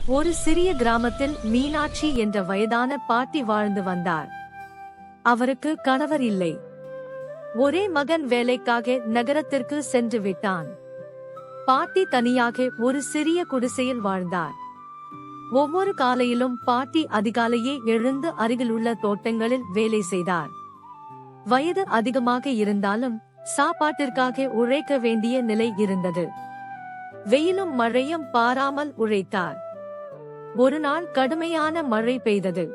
ஒரு சிறிய கிராமத்தில் மீனாட்சி என்ற வயதான பாட்டி வாழ்ந்து வந்தார். அவருக்கு கணவர் இல்லை. ஒரே மகன் வேலைக்காக நகரத்திற்கு சென்று விட்டான். பாட்டி தனியாக ஒரு சிறிய குடிசையில் வாழ்ந்தார். ஒவ்வொரு காலையிலும் பாட்டி அதிகாலையே எழுந்து அருகிலுள்ள தோட்டங்களில் வேலை செய்தார். வயது அதிகமாக இருந்தாலும் சாப்பாட்டிற்காக உழைக்க வேண்டிய நிலை இருந்தது. வெயிலும் மழையும் பாராமல் உழைத்தார். ஒரு நாள் கடுமையான மழை பெய்தது.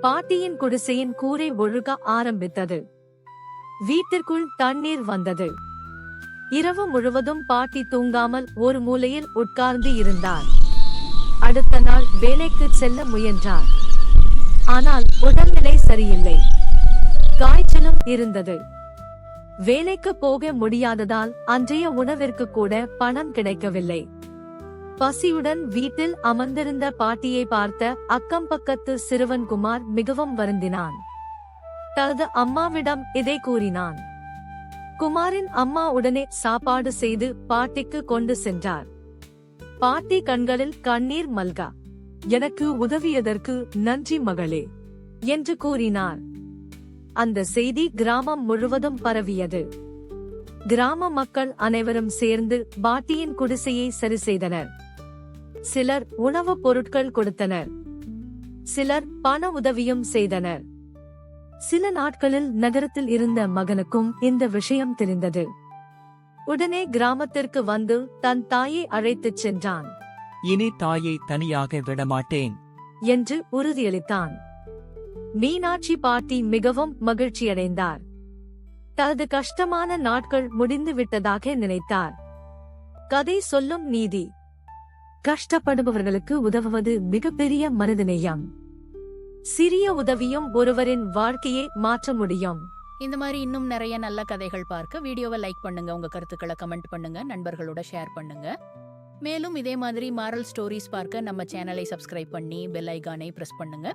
பாட்டியின் குடிசையின் கூரை ஒழுக ஆரம்பித்தது. வீட்டிற்குள் தண்ணீர் வந்தது. இரவு முழுவதும் பாட்டி தூங்காமல் ஒரு மூலையில் உட்கார்ந்து இருந்தார். அடுத்த நாள் வேலைக்கு செல்ல முயன்றார். ஆனால் உடல்நிலை சரியில்லை. காய்ச்சலும் இருந்தது. வேலைக்கு போக முடியாததால் அன்றைய உணவிற்கு கூட பணம் கிடைக்கவில்லை. பசியுடன் வீட்டில் அமர்ந்திருந்த பாட்டியை பார்த்த அக்கம் பக்கத்து சிறுவன் குமார் மிகவும் வருந்தினான். தனது அம்மாவிடம் இதை கூறினான். குமாரின் அம்மா உடனே சாப்பாடு செய்து பாட்டிக்கு கொண்டு சென்றார். பாட்டி கண்களில் கண்ணீர் மல்க, "எனக்கு உதவியதற்கு நன்றி மகளே" என்று கூறினார். அந்த செய்தி கிராமம் முழுவதும் பரவியது. கிராம மக்கள் அனைவரும் சேர்ந்து பாட்டியின் குடிசையை சரி செய்தனர். சிலர் உணவுப் பொருட்கள் கொடுத்தனர். சிலர் பண உதவியும் செய்தனர். சில நாட்களில் நகரத்தில் இருந்த மகனுக்கும் இந்த விஷயம் தெரிந்தது. உடனே கிராமத்திற்கு வந்து தன் தாயை அழைத்துச் சென்றான். "இனி தாயை தனியாக விடமாட்டேன்" என்று உறுதியளித்தான். மீனாட்சி பாட்டி மிகவும் மகிழ்ச்சியடைந்தார். தனது கஷ்டமான நாட்கள் முடிந்து விட்டதாக நினைத்தார். கதை சொல்லும் நீதி: கஷ்டப்படுபவர்களுக்கு உதவுவது மிகப்பெரிய மனிதநேயம். சிறிய உதவியும் ஒருவரின் வாழ்க்கையை மாற்ற முடியும். இந்த மாதிரி இன்னும் நிறைய நல்ல கதைகள் பார்க்க வீடியோவை லைக் பண்ணுங்க, உங்க கருத்துக்களை கமெண்ட் பண்ணுங்க, நண்பர்களோட ஷேர் பண்ணுங்க. மேலும் இதே மாதிரி மாரல் ஸ்டோரிஸ் பார்க்க நம்ம சேனலை சப்ஸ்கிரைப் பண்ணி பெல் ஐகானை பிரஸ் பண்ணுங்க.